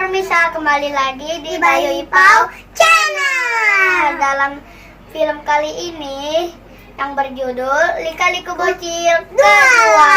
Permisa, kembali lagi di Bayu Ipau Channel. Dalam film kali ini yang berjudul Lika-Liku Bocil Kedua.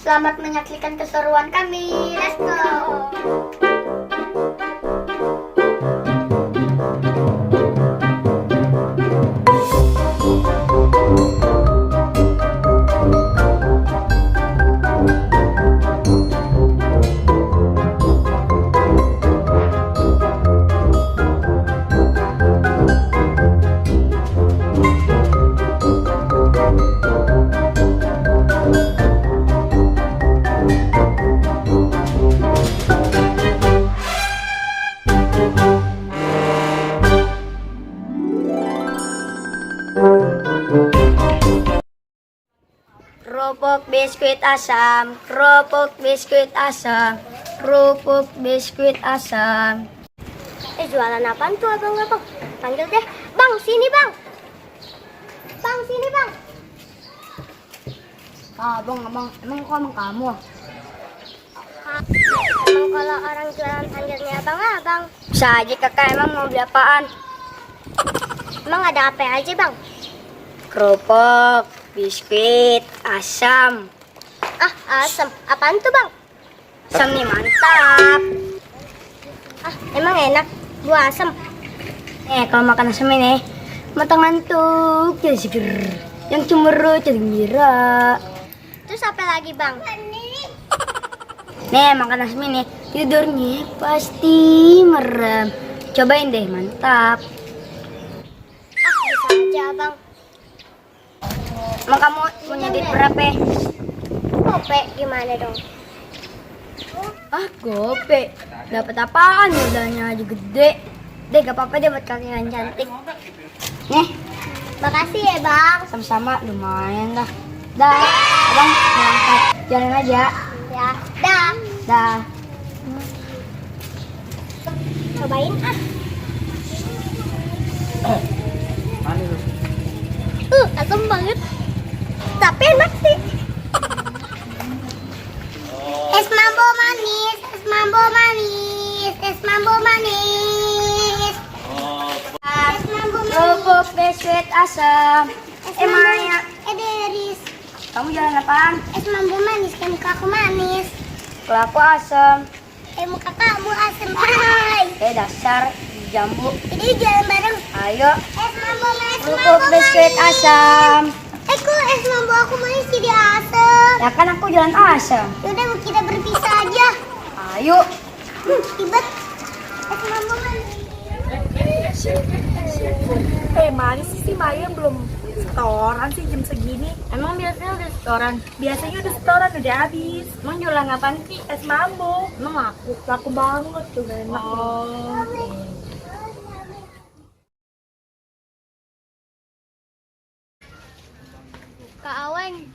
Selamat menyaksikan keseruan kami. Let's go. Kerupuk biskuit asam, kerupuk biskuit asam, kerupuk biskuit asam. Jualan apaan tuh abang-abang? Panggil deh, bang, sini bang. Bang, sini bang. Abang, emang kamu? Emang kalau orang jualan panggilnya abang-abang. Bisa aja kakak, emang mau beli apaan? Emang ada apa aja bang? Kerupuk, biskuit, asam. Ah, asam. Apaan tuh bang? Asam nih mantap. Ah, emang enak buah asam. Kalau makan asam ini, mata ngantuk, jadi seger. Yang cemberut, jadi gembira. Terus apa lagi bang? Nih, makan asam ini, tidurnya pasti merem. Cobain deh, mantap. Ah, bisa aja bang. Emang kamu punya duit berapa? Gope gimana dong? Ah, gope. Dapat apaan? Modalnya aja gede. Deh, gak apa-apa deh buat kakek yang cantik. Nih, Makasih ya bang. sama-sama, lumayan dah. Dah, abang berangkat. Jalan aja. Ya, dah. Dah. Cobain ah. Asam banget. Tapi enak sih. Es mambo manis, es mambo manis, es mambo manis. Es mambo manis. Kerupuk biskuit asam. Maya, Deris. kamu jalan apaan? Es mambo manis, kan muka aku manis. Kalau aku asam. Muka kamu asam. Hai. Dasar jambu. Jadi jalan bareng. Ayo, Es mambo manis. kerupuk biskuit asam. Kok es mambo aku manis jadi asam? Ya kan aku jalan asam. Yaudah kita berpisah aja. Ayo. Ribet. Es mambo manis. Manis sih Maya belum setoran sih jam segini. Emang biasanya udah setoran? Biasanya udah setoran udah habis. Emang jualan apaan sih? Es mambo. Emang laku? Laku banget tuh enak. Kak Aweng,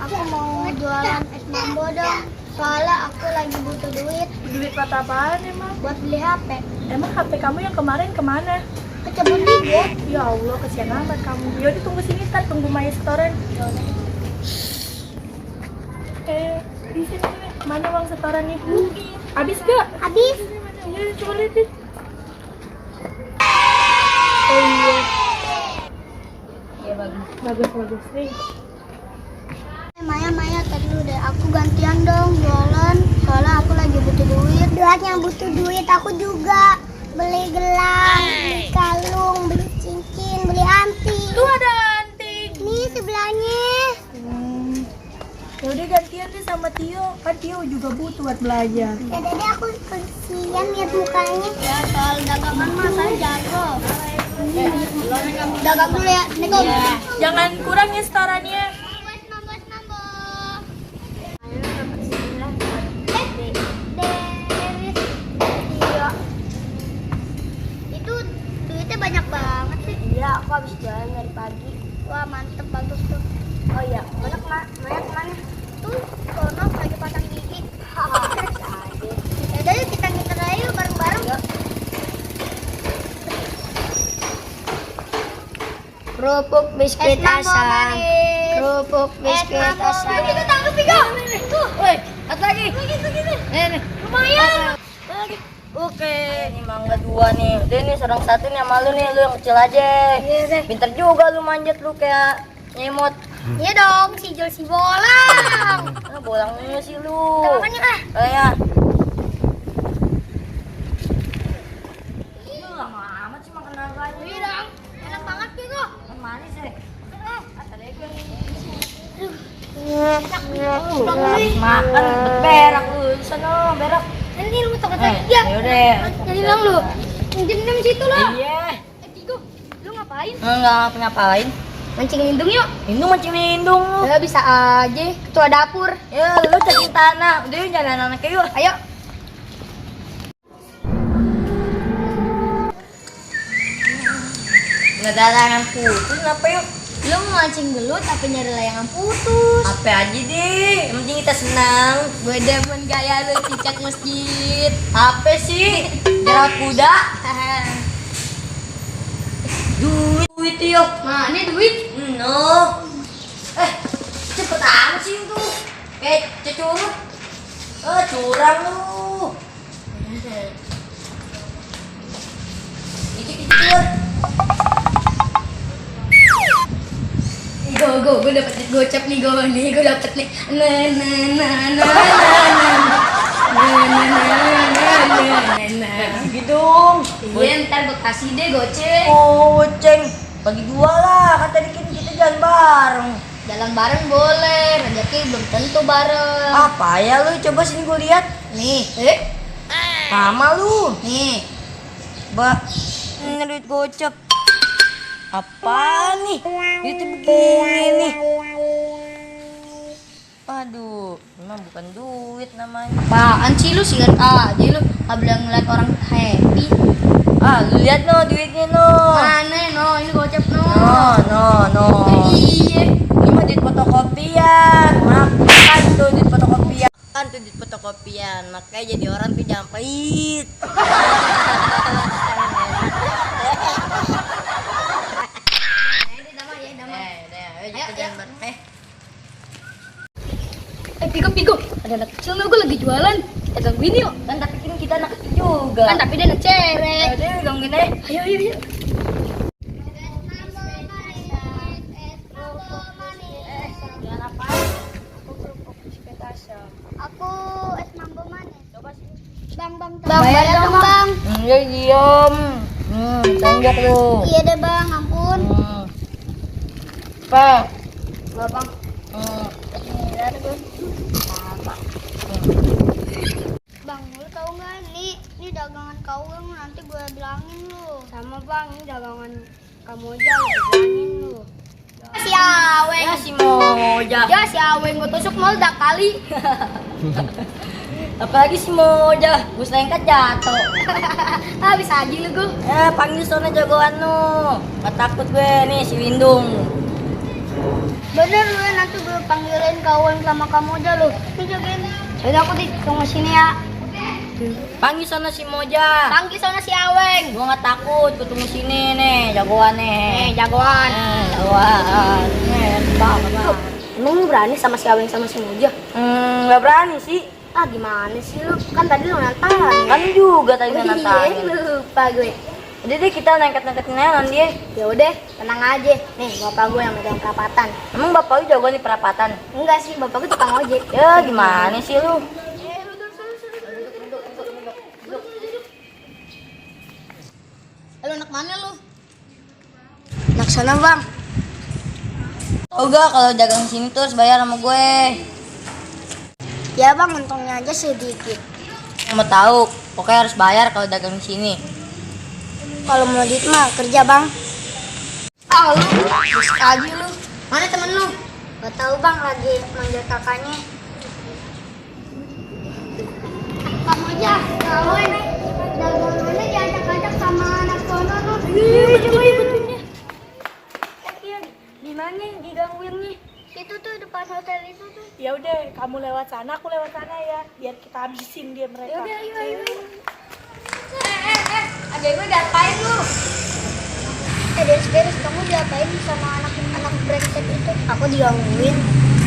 aku mau jualan es mambo dong. Soalnya aku lagi butuh duit Duit buat apaan emang? buat beli HP. Emang HP kamu yang kemarin kemana? Kecebur di got. Ya Allah, kesian amat kamu. Yaudah tunggu sini, ntar tunggu Maya setoran. Di sini. Mana uang setorannya? Habis gak? Habis. Ya, coba lihat deh. Oh iya. Iya bagus. Bagus nih. Maya, tadi udah aku gantian dong jualan. Soalnya aku lagi butuh duit. Yang butuh duit aku juga. Beli gelang, beli kalung, beli cincin, beli anting. Tuh ada anting. Nih sebelahnya. Yaudah gantian deh sama Tio. Kan Tio juga butuh buat belajar. Ya deh aku kesian lihat mukanya. Ya soal dagangan mah saya jago. Dagang dulu ya, Niko. Jangan kurang ya setorannya. Itu duitnya banyak banget sih. Iya, aku habis jalan dari pagi. Wah mantep, bagus tuh. Oh iya, Maya kemana? Tuh, sono lagi pasang gigi. Yaudah yuk kita ngiter aja yuk bareng-bareng. Kerupuk biskuit Es mambo asam. manis. Kerupuk biskuit asam. Kita tangkap Pigo. Tuh. Woi, satu lagi. Begitu. Nih. Lumayan. Oke. Ini mangga 2 nih. Udah nih serang 1 nih sama lu nih, lu yang kecil aja. Iya deh. Pinter juga lu manjat lu kayak nyemot. Iya dong, si Jol si bolang. Bolang lu sih lu. Kita makannya ah. Ya. Lama amat sih makan naganya. Iya dong, enak banget gitu. Kan manis ya. Makan berak lu, sana berak. Nanti lu takut ya. Yaudah. Jadi bilang lu. Jendam situ lah. Iya. Tigo, lu ngapain? Enggak ngapain. Mancing lindung yuk. Lindung mancing lindung lu. Ya bisa aja. Ketua dapur. Ya lu cari tanah. Udah yuk jalan anaknya yuk. Ayo. Nggak ada layangan putus apa yuk? Lu mau mancing belut tapi nyari layangan putus. Apa aja deh, yang penting kita senang. Gue demen gaya lu cicak masjid. Apa sih? Jerawat kuda? Duit yuk. Mana duit? No. Cepet amat sih itu. Kayak cecurut. Curang lu. Dikit-dikit. Gue dapet gocap nih gue dapet nih. Gitu dong. Iya ntar gue kasih deh goceng. Oh, ceng. Bagi 2 lah. Kan tadi kita jalan bareng. Jalan bareng boleh, rezeki belum tentu bareng. Apa ya lu? Coba sini gue lihat. Nih, Sama lu. nih. Duit gocap. Apa nih? Itu begini. Aduh, memang bukan duit namanya. Apaan sih lu sikat aja lu? Gak boleh ngeliat orang happy. Lu lihat no duitnya no. Mana no? Ini gocap no. No. Iya. Ini mah duit fotokopian. Makan tuh duit fotokopian. Kan tuh duit fotokopian. Makanya jadi orang tuh jangan pelit. Pigo, ada anak kecil gue lagi jualan. Kita gangguin yuk. Kan tapi kan kita anak kecil juga. Kan tapi dia anak cerek. Udah gangguin deh. Ayo. Aku es mambo manis. Coba sih. Bang, Bayar dong, Bang. Ya diam. Tonjok lu. Iya deh bang, ampun. Pak. Enggak, Bang. Bang, lu tahu nggak ini dagangan kau kan nanti gue bilangin lu. Sama Bang, ini dagangan kamu aja bilangin lu. Si Aweng. Ya si Moja. Ya si Aweng gue tusuk meledak kali. Apalagi si Moja. Gue selengkat jatuh. Bisa aja lu gue. Panggil sana jagoan lu. Gak takut gue nih si Lindung. Bener lu ya, nanti gue panggilin kawan sama kamu aja lu. Ini jagain. Yaudah aku tunggu sini ya. Panggil sana si Moja. Panggil sana si Aweng. Gue gak takut. Gue tunggu sini nih jagoan nih. Jagoan. Jagoan. Bang. Emang lu berani sama si Aweng sama si Moja? Gak berani sih. Gimana sih lu? Kan tadi lu nantang. Kan juga tadi Iya, nantangin. lupa gue. Udah deh kita nangkat-nangkatin aja non dia. Ya udah, tenang aja. Nih, bapak gue yang megang perapatan. Emang bapak lu jago nih perapatan? Enggak sih, bapak gue tukang ojek. Ya gimana sih lu? Lu anak mana lu? Anak sana, Bang. Enggak, kalau dagang sini terus bayar sama gue. Ya bang, untungnya aja sedikit. Mau tahu, pokoknya harus bayar kalau dagang di sini. Kalau mau duit mah kerja bang. Lu, busuk aja lu. Mana temen lu? Gak tahu bang, lagi manggil kakaknya. Kamu aja, kawan. Dagangannya diajak-ajak sama anak sono lu. Iya, coba ikutinnya. Di mana digangguinnya? Itu tuh depan hotel itu tuh. Ya udah, kamu lewat sana, aku lewat sana ya, biar kita habisin dia mereka. Yaudah, ayo. Adek gue diapain lu? Beres-beres kamu diapain sama anak brengsek itu? Aku digangguin.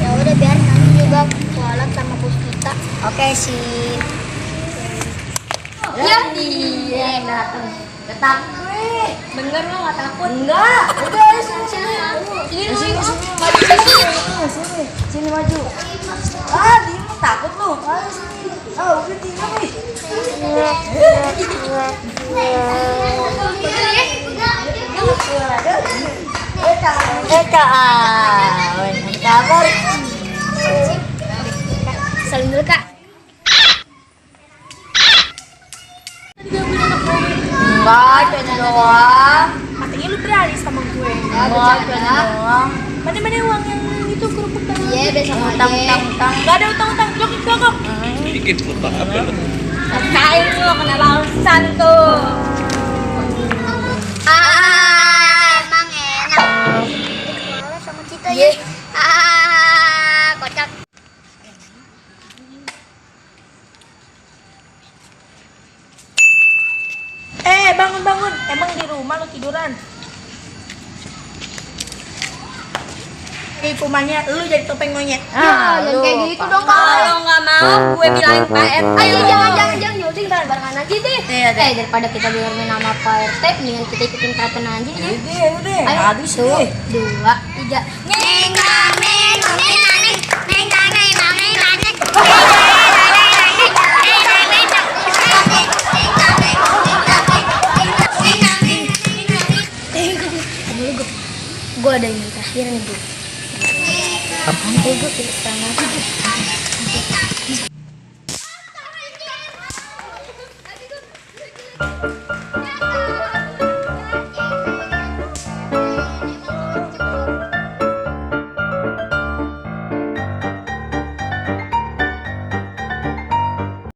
Ya udah biar nanti juga kualat sama bos kita. Oke, sih. Ya kan dia yang datang. Ketak gue. Bener lo nggak takut? Enggak. Udah sini sini. Sini Sini maju. Ah, dia mah takut lu. Ayo sini. Oh, udah tinggal nih. Eka, kabar? Salim dulu kak. Enggak, cuma doang. Katanya lu berani sama gue. Enggak, cuma doang. Mana uang yang itu kerupuk tadi? Iya besok Utang. Gak ada utang-utang. Jokok. Dikit utang apa lu? Kain lu kena lausan tuh. Emang enak. Sama kita ya. Kocak. Bangun. Emang di rumah lu tiduran? Hukumannya lu jadi topeng monyet. Jangan kayak gitu dong kak. Kalau nggak mau, gue bilangin Pak RT. Ayo jangan nyuting barengan aja deh. Iya, deh. Daripada kita dengerin nama Pak RT, mendingan kita ikutin peraturan aja ya. Udah. Ayo, Habis tuh, deh. 2, 3. Gue ada yang terakhir nih gue. Gue pilih sekarang aja.